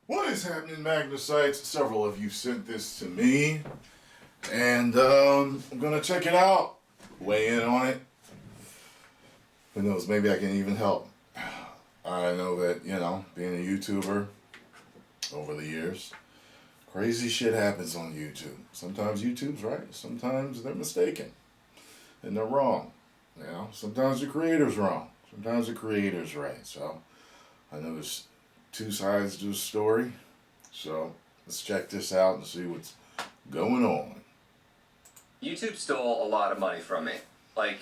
What is happening, Magnusites? Several of you sent this to me, and I'm gonna check it out, weigh in on it. Who knows, maybe I can even help. I know that, being a YouTuber over the years, crazy shit happens on YouTube. Sometimes YouTube's right, sometimes they're mistaken, and they're wrong. Sometimes the creator's wrong, sometimes the creator's right. So, I know there's two sides to the story. So let's check this out and see what's going on. YouTube stole a lot of money from me. Like,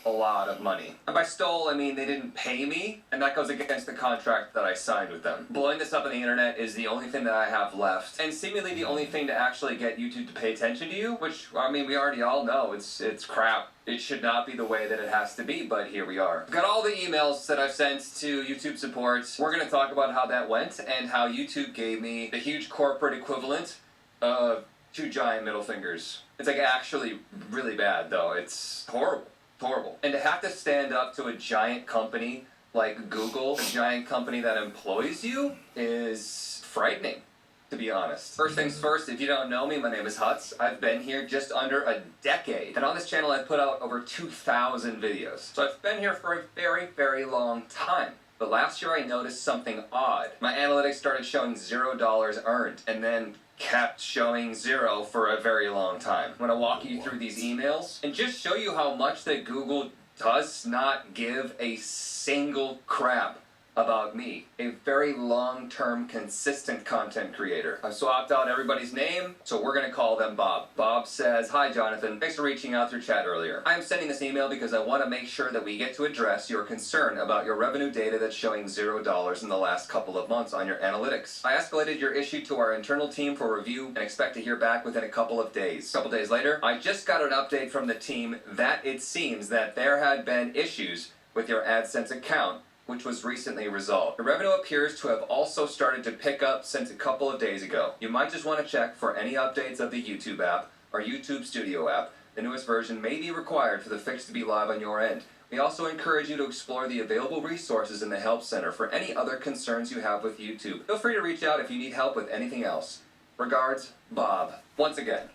a lot of money. And by stole, I mean they didn't pay me, and that goes against the contract that I signed with them. Blowing this up on the internet is the only thing that I have left, and seemingly the only thing to actually get YouTube to pay attention to you, which, I mean, we already all know it's crap. It should not be the way that it has to be, but here we are. I've got all the emails that I've sent to YouTube support. We're going to talk about how that went and how YouTube gave me the huge corporate equivalent of 2 giant middle fingers. It's like actually really bad, though. It's horrible. Horrible. And to have to stand up to a giant company like Google, a giant company that employs you, is frightening, to be honest. First things first, if you don't know me, my name is Huts. I've been here just under a decade. And on this channel, I've put out over 2,000 videos. So I've been here for a very, very long time. But last year I noticed something odd. My analytics started showing $0 earned, and then kept showing 0 for a very long time. I'm gonna walk you through these emails and just show you how much that Google does not give a single crap about me, a very long-term, consistent content creator. I've swapped out everybody's name, so we're gonna call them Bob. Bob says, "Hi Jonathan, thanks for reaching out through chat earlier. I am sending this email because I want to make sure that we get to address your concern about your revenue data that's showing $0 in the last couple of months on your analytics. I escalated your issue to our internal team for review and expect to hear back within a couple of days." A couple days later, I just got an update from the team that it seems that there had been issues with your AdSense account, which was recently resolved. The revenue appears to have also started to pick up since a couple of days ago. You might just want to check for any updates of the YouTube app or YouTube Studio app. The newest version may be required for the fix to be live on your end. We also encourage you to explore the available resources in the Help Center for any other concerns you have with YouTube. Feel free to reach out if you need help with anything else. Regards, Bob. Once again,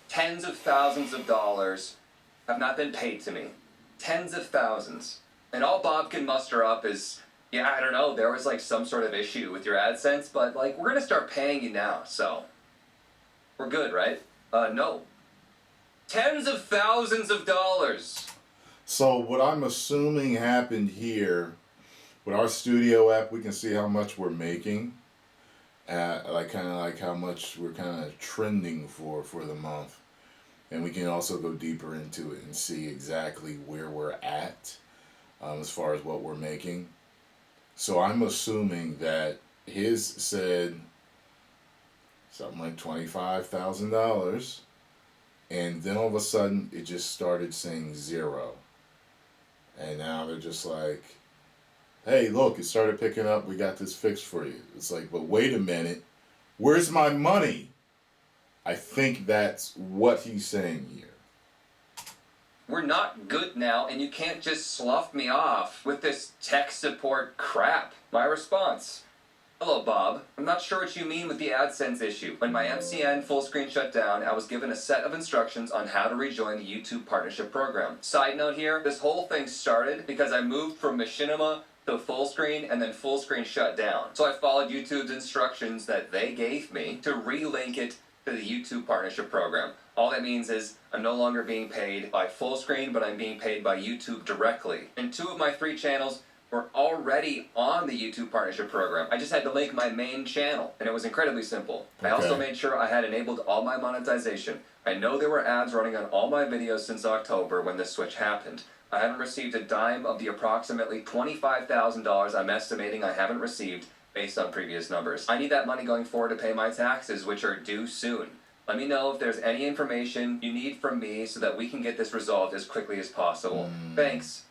tens of thousands of dollars have not been paid to me. Tens of thousands. And all Bob can muster up is, yeah, I don't know, there was like some sort of issue with your AdSense, but like, we're gonna start paying you now, so we're good, right? No. Tens of thousands of dollars. So what I'm assuming happened here, with our studio app, we can see how much we're making, like how much we're kind of trending for the month. And we can also go deeper into it and see exactly where we're at. As far as what we're making. So I'm assuming that his said something like $25,000, and then all of a sudden it just started saying 0. And now they're just like, hey, look, it started picking up, we got this fixed for you. It's like, but wait a minute, where's my money? I think that's what he's saying here. We're not good now, and you can't just slough me off with this tech support crap. My response: hello, Bob. I'm not sure what you mean with the AdSense issue. When my MCN full screen shut down, I was given a set of instructions on how to rejoin the YouTube partnership program. Side note here, this whole thing started because I moved from Machinima to full screen, and then full screen shut down. So I followed YouTube's instructions that they gave me to relink it to the YouTube partnership program. All that means is I'm no longer being paid by full screen, but I'm being paid by YouTube directly. And 2 of my 3 channels were already on the YouTube partnership program. I just had to link my main channel, and it was incredibly simple. Okay. I also made sure I had enabled all my monetization. I know there were ads running on all my videos since October when this switch happened. I haven't received a dime of the approximately $25,000 I'm estimating I haven't received based on previous numbers. I need that money going forward to pay my taxes, which are due soon. Let me know if there's any information you need from me so that we can get this resolved as quickly as possible. Thanks,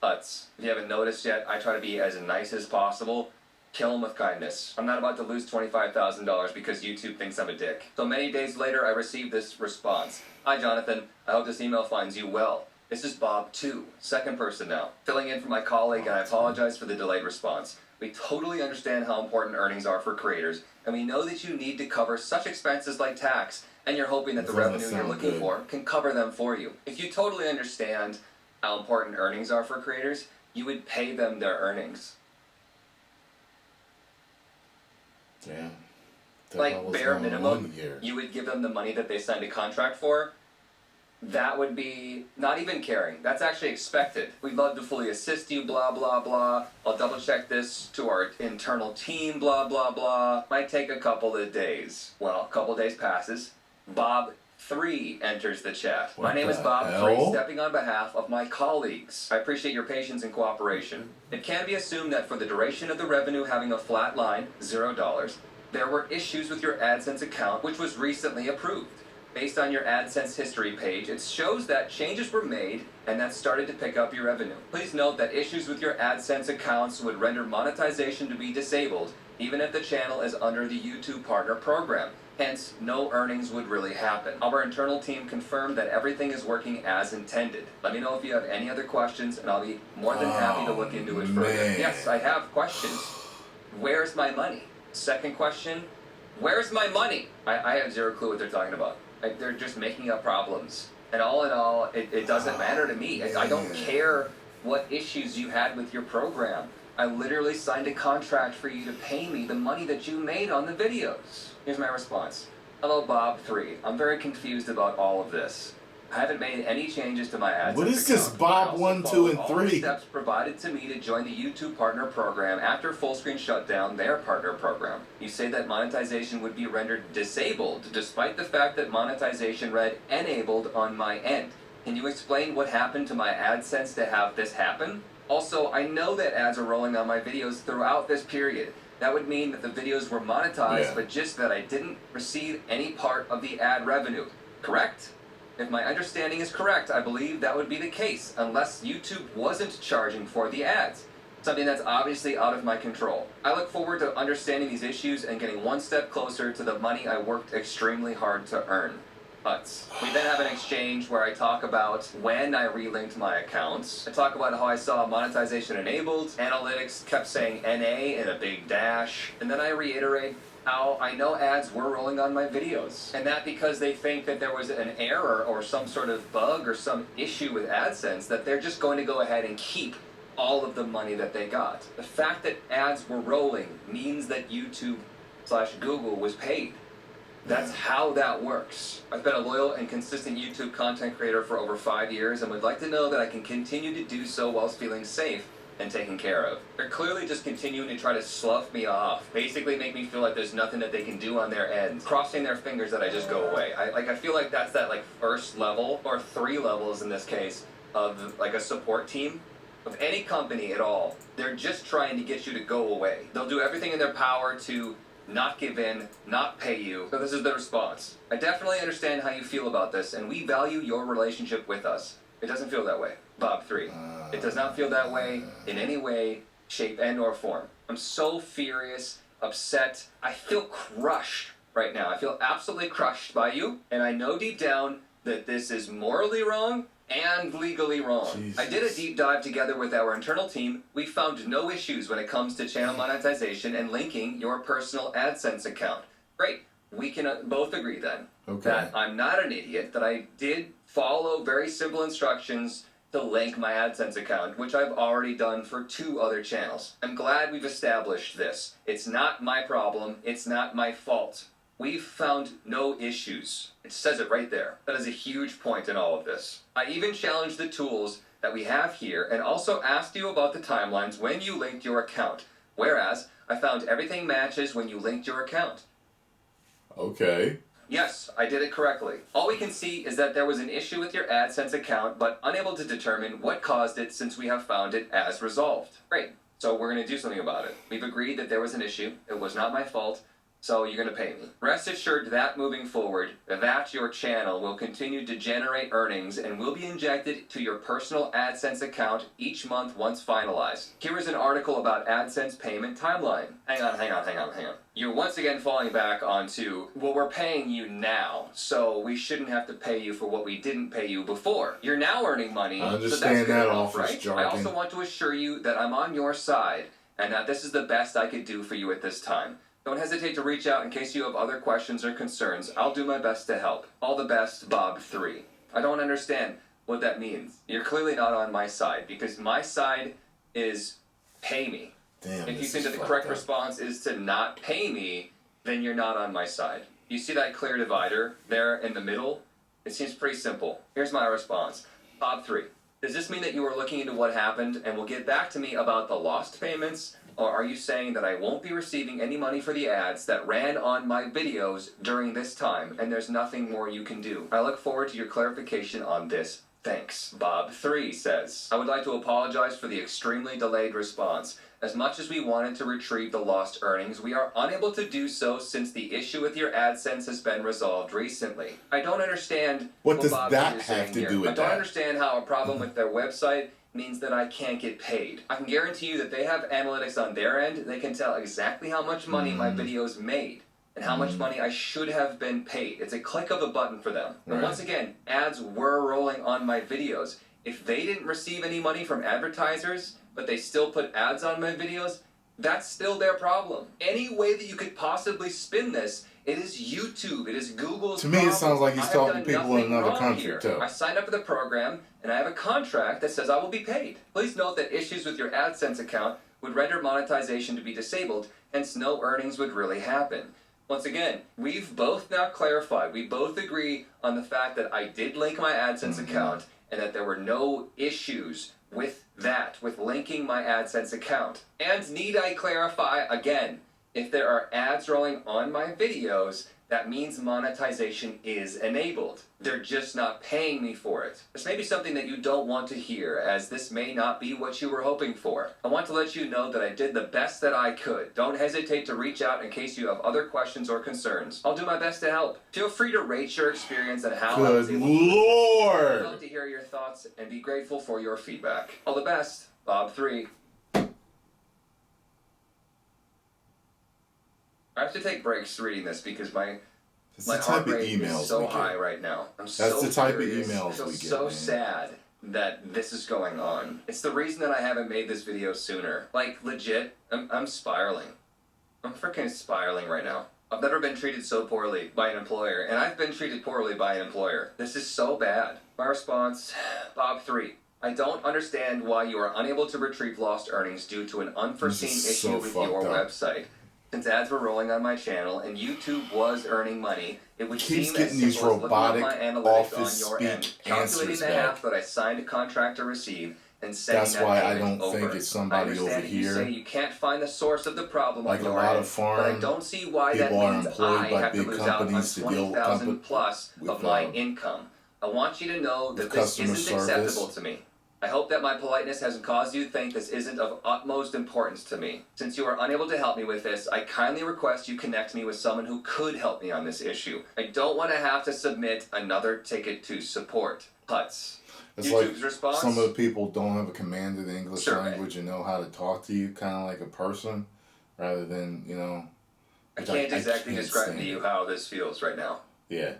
Huts. If you haven't noticed yet, I try to be as nice as possible. Kill him with kindness. I'm not about to lose $25,000 because YouTube thinks I'm a dick. So many days later, I received this response. Hi, Jonathan. I hope this email finds you well. This is Bob 2, second person now, filling in for my colleague, and I apologize for the delayed response. We totally understand how important earnings are for creators, and we know that you need to cover such expenses like tax, and you're hoping that the revenue you're looking for can cover them for you. If you totally understand how important earnings are for creators, you would pay them their earnings. Damn. Like bare minimum, you would give them the money that they signed a contract for. That would be not even caring. That's actually expected. We'd love to fully assist you, blah, blah, blah. I'll double check this to our internal team, blah, blah, blah. Might take a couple of days. Well, a couple of days passes. Bob 3 enters the chat. My name is Bob 3, stepping on behalf of my colleagues. I appreciate your patience and cooperation. It can be assumed that for the duration of the revenue having a flat line, $0, there were issues with your AdSense account, which was recently approved. Based on your AdSense history page, it shows that changes were made and that started to pick up your revenue. Please note that issues with your AdSense accounts would render monetization to be disabled, even if the channel is under the YouTube Partner Program. Hence, no earnings would really happen. Our internal team confirmed that everything is working as intended. Let me know if you have any other questions, and I'll be more than happy to look into it further. Yes, I have questions. Where's my money? Second question, where's my money? I have zero clue what they're talking about. They're just making up problems. And all in all, it doesn't matter to me. I don't care what issues you had with your program. I literally signed a contract for you to pay me the money that you made on the videos. Here's my response. Hello, Bob 3. I'm very confused about all of this. I haven't made any changes to my AdSense What is this Bob 1, 2, and 3? All the steps provided to me to join the YouTube Partner Program after full screen shut down their partner program. You say that monetization would be rendered disabled, despite the fact that monetization read enabled on my end. Can you explain what happened to my AdSense to have this happen? Also, I know that ads are rolling on my videos throughout this period. That would mean that the videos were monetized, but just that I didn't receive any part of the ad revenue. Correct? If my understanding is correct, I believe that would be the case, unless YouTube wasn't charging for the ads. Something that's obviously out of my control. I look forward to understanding these issues and getting one step closer to the money I worked extremely hard to earn. We then have an exchange where I talk about when I relinked my accounts. I talk about how I saw monetization enabled, analytics kept saying NA in a big dash, and then I reiterate how I know ads were rolling on my videos. And that because they think that there was an error or some sort of bug or some issue with AdSense, that they're just going to go ahead and keep all of the money that they got. The fact that ads were rolling means that YouTube/Google was paid. That's how that works. I've been a loyal and consistent YouTube content creator for over 5 years and would like to know that I can continue to do so whilst feeling safe and taken care of. They're clearly just continuing to try to slough me off, basically make me feel like there's nothing that they can do on their end, crossing their fingers that I just go away. I feel like that's that first level, or 3 levels in this case, of a support team of any company at all. They're just trying to get you to go away. They'll do everything in their power to not give in, not pay you. So this is the response. I definitely understand how you feel about this, and we value your relationship with us. It doesn't feel that way. Bob 3. It does not feel that way in any way, shape, and or form. I'm so furious, upset. I feel crushed right now. I feel absolutely crushed by you, and I know deep down that this is morally wrong and legally wrong. Jesus. I did a deep dive together with our internal team. We found no issues when it comes to channel monetization and linking your personal AdSense account. Great. We can both agree then that I'm not an idiot, that I did follow very simple instructions to link my AdSense account, which I've already done for 2 other channels. I'm glad we've established this. It's not my problem. It's not my fault. We've found no issues. It says it right there. That is a huge point in all of this. I even challenged the tools that we have here and also asked you about the timelines when you linked your account, whereas I found everything matches when you linked your account. Okay. Yes, I did it correctly. All we can see is that there was an issue with your AdSense account, but unable to determine what caused it since we have found it as resolved. Great. So we're going to do something about it. We've agreed that there was an issue. It was not my fault. So you're going to pay me. Rest assured that moving forward, that your channel will continue to generate earnings and will be injected to your personal AdSense account each month once finalized. Here is an article about AdSense payment timeline. Hang on. You're once again falling back onto, well, we're paying you now, so we shouldn't have to pay you for what we didn't pay you before. You're now earning money, I understand so that's good that enough, office right? jargon. I also want to assure you that I'm on your side, and that this is the best I could do for you at this time. Don't hesitate to reach out in case you have other questions or concerns. I'll do my best to help. All the best, Bob 3. I don't understand what that means. You're clearly not on my side, because my side is pay me. Damn, if you think that the correct response is to not pay me, then you're not on my side. You see that clear divider there in the middle? It seems pretty simple. Here's my response. Bob 3. Does this mean that you are looking into what happened and will get back to me about the lost payments? Or are you saying that I won't be receiving any money for the ads that ran on my videos during this time, and there's nothing more you can do? I look forward to your clarification on this. Thanks. Bob 3 says, I would like to apologize for the extremely delayed response. As much as we wanted to retrieve the lost earnings, we are unable to do so since the issue with your AdSense has been resolved recently. I don't understand what does Bob that is have saying to here. do with I don't that? understand how a problem with their website means that I can't get paid. I can guarantee you that they have analytics on their end. They can tell exactly how much money my videos made and how much money I should have been paid. It's a click of a button for them. But once again, ads were rolling on my videos. If they didn't receive any money from advertisers, but they still put ads on my videos, that's still their problem. Any way that you could possibly spin this, it is YouTube, it is Google's To me, it sounds like he's I have talking to done people in nothing another wrong country, here. too. I signed up for the program, and I have a contract that says I will be paid. Please note that issues with your AdSense account would render monetization to be disabled, hence no earnings would really happen. Once again, we've both now clarified, we both agree on the fact that I did link my AdSense account, and that there were no issues with that, with linking my AdSense account. And need I clarify again, if there are ads rolling on my videos, that means monetization is enabled. They're just not paying me for it. This may be something that you don't want to hear, as this may not be what you were hoping for. I want to let you know that I did the best that I could. Don't hesitate to reach out in case you have other questions or concerns. I'll do my best to help. Feel free to rate your experience and how I was Good able Lord! I'd love to hear your thoughts and be grateful for your feedback. All the best, Bob 3. I have to take breaks reading this because my heart rate is so high right now. I'm so the type of furious. emails I feel we get, so man. sad that this is going on. It's the reason that I haven't made this video sooner. Like, legit, I'm spiraling. I'm freaking spiraling right now. I've never been treated so poorly by an employer, and I've been treated poorly by an employer. This is so bad. My response, Bob 3. I don't understand why you are unable to retrieve lost earnings due to an unforeseen issue with your website. Since ads were rolling on my channel and YouTube was earning money, it would seem as simple as looking at my analytics on your end, calculating the half that I signed a contract to receive, and saying That's that why I payment's don't think over. it's somebody I understand over that you here. say you can't find the source of the problem Like on a your lot end, of foreign but I don't see why that people are means employed I by have to big lose out on companies to deal with $20,000 plus with, of my income. I want you to know that this customer isn't service. acceptable to me. I hope that my politeness hasn't caused you to think this isn't of utmost importance to me. Since you are unable to help me with this, I kindly request you connect me with someone who could help me on this issue. I don't want to have to submit another ticket to support. Putz. It's YouTube's like response? some of the people don't have a command of the English Survey. language and know how to talk to you kind of like a person rather than, you know. I can't exactly can't describe stand to you it. how this feels right now. Yeah.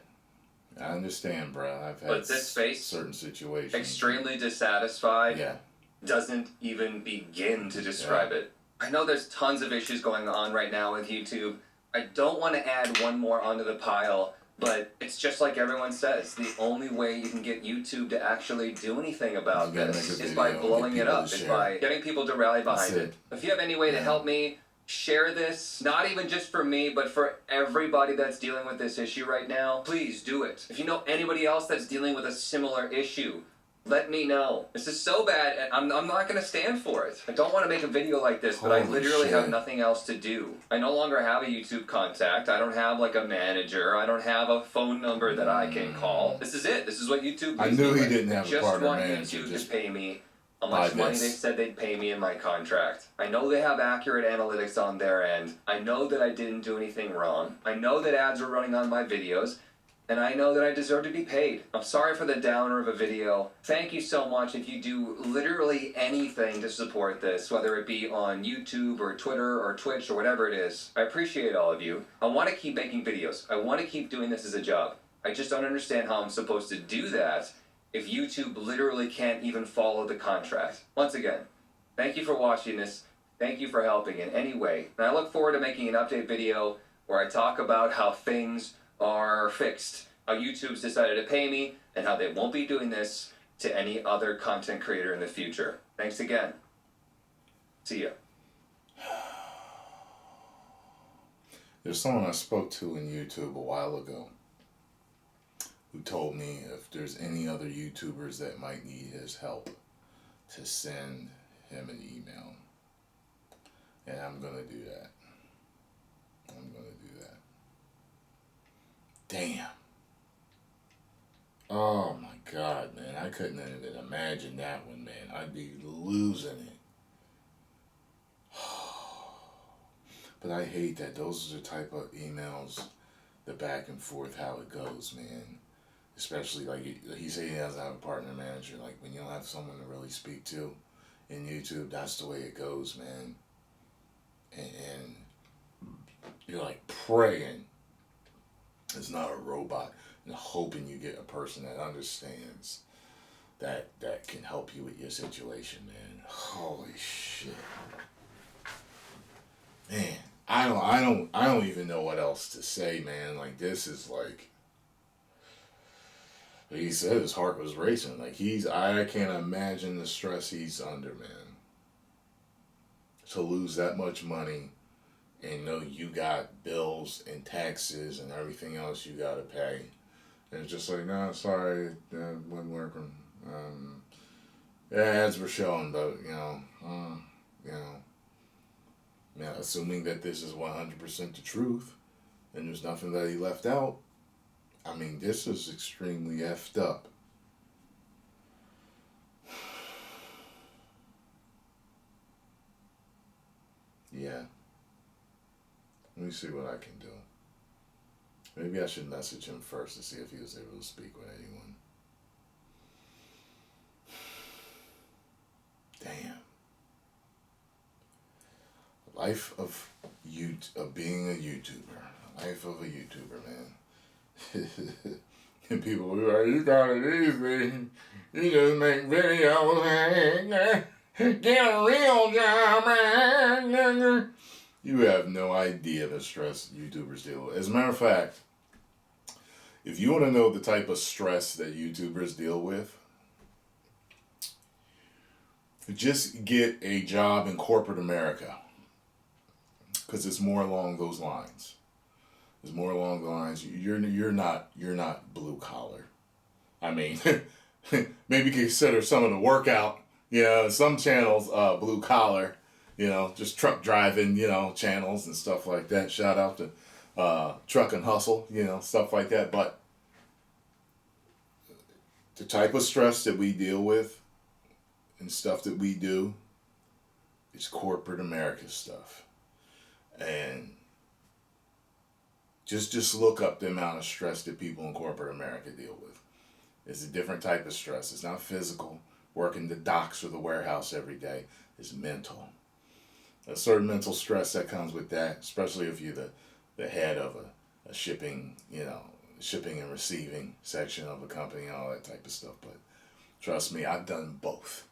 I understand, bro. I've had But this face, certain situations. extremely dissatisfied, Yeah. doesn't even begin to describe it. I know there's tons of issues going on right now with YouTube. I don't want to add one more onto the pile, but it's just like everyone says. The only way you can get YouTube to actually do anything about You gotta this make a is by video, blowing get it people up, to is share by it. getting people to rally behind That's it. it. If you have any way to help me share this, not even just for me, but for everybody that's dealing with this issue right now, please do it. If you know anybody else that's dealing with a similar issue, let me know. This is so bad, and I'm not going to stand for it. I don't want to make a video like this, but I Holy literally shit. have nothing else to do. I no longer have a YouTube contact. I don't have like a manager. I don't have a phone number that I can call. This is it. This is what YouTube I leaves knew me he with. didn't I have a just partner want manager, YouTube just to pay me how buy much money this. they said they'd pay me in my contract. I know they have accurate analytics on their end. I know that I didn't do anything wrong. I know that ads are running on my videos. And I know that I deserve to be paid. I'm sorry for the downer of a video. Thank you so much if you do literally anything to support this, whether it be on YouTube or Twitter or Twitch or whatever it is. I appreciate all of you. I want to keep making videos. I want to keep doing this as a job. I just don't understand how I'm supposed to do that if YouTube literally can't even follow the contract. Once again, thank you for watching this. Thank you for helping in any way. And I look forward to making an update video where I talk about how things are fixed, how YouTube's decided to pay me, and how they won't be doing this to any other content creator in the future. Thanks again. See ya. There's someone I spoke to in YouTube a while ago who told me if there's any other YouTubers that might need his help to send him an email. And I'm going to do that. I'm going to do that. Damn. Oh my God, man. I couldn't even imagine that one, man. I'd be losing it. But I hate that. Those are the type of emails, the back and forth, how it goes, man. Especially, like, he said he doesn't have a partner manager. Like, when you don't have someone to really speak to in YouTube, that's the way it goes, man. And you're, like, praying it's not a robot and hoping you get a person that understands that can help you with your situation, man. Holy shit. Man, I don't even know what else to say, man. Like, this is like, he said his heart was racing. Like, I can't imagine the stress he's under, man. To lose that much money and know you got bills and taxes and everything else you gotta pay. And it's just like, no, sorry, it wasn't working. Yeah, ads were showing, but, now, assuming that this is 100% the truth, and there's nothing that he left out, I mean, this is extremely effed up. Yeah. Let me see what I can do. Maybe I should message him first to see if he was able to speak with anyone. Damn. Life of being a YouTuber. Life of a YouTuber, man. And people are like, you got it easy. You just make videos. Get a real job, man. You have no idea the stress YouTubers deal with. As a matter of fact, if you want to know the type of stress that YouTubers deal with, just get a job in corporate America. Because it's more along those lines. It's more along the lines. You're not blue collar. I mean, maybe consider some of the workout. Some channels blue collar. Just truck driving. Channels and stuff like that. Shout out to Truck and Hustle. Stuff like that. But the type of stress that we deal with and stuff that we do is corporate America stuff. And just look up the amount of stress that people in corporate America deal with. It's a different type of stress. It's not physical, working the docks or the warehouse every day. It's mental. A certain mental stress that comes with that, especially if you're the head of a shipping, shipping and receiving section of a company and all that type of stuff. But trust me, I've done both.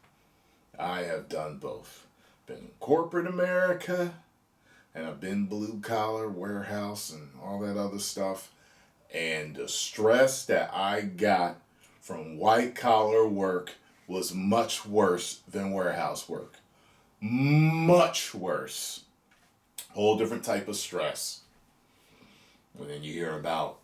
I have done both. Been in corporate America, and I've been blue collar, warehouse, and all that other stuff. And the stress that I got from white collar work was much worse than warehouse work. Much worse. Whole different type of stress. And then you hear about,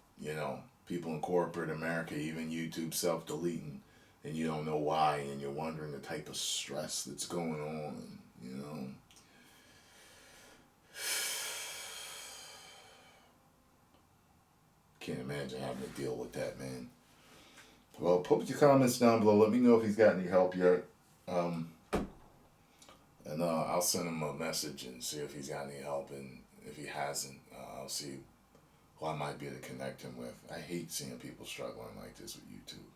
people in corporate America, even YouTube self-deleting, and you don't know why, and you're wondering the type of stress that's going on, Can't imagine having to deal with that, man. Well, put your comments down below. Let me know if he's got any help yet. And I'll send him a message and see if he's got any help. And if he hasn't, I'll see who I might be able to connect him with. I hate seeing people struggling like this with YouTube.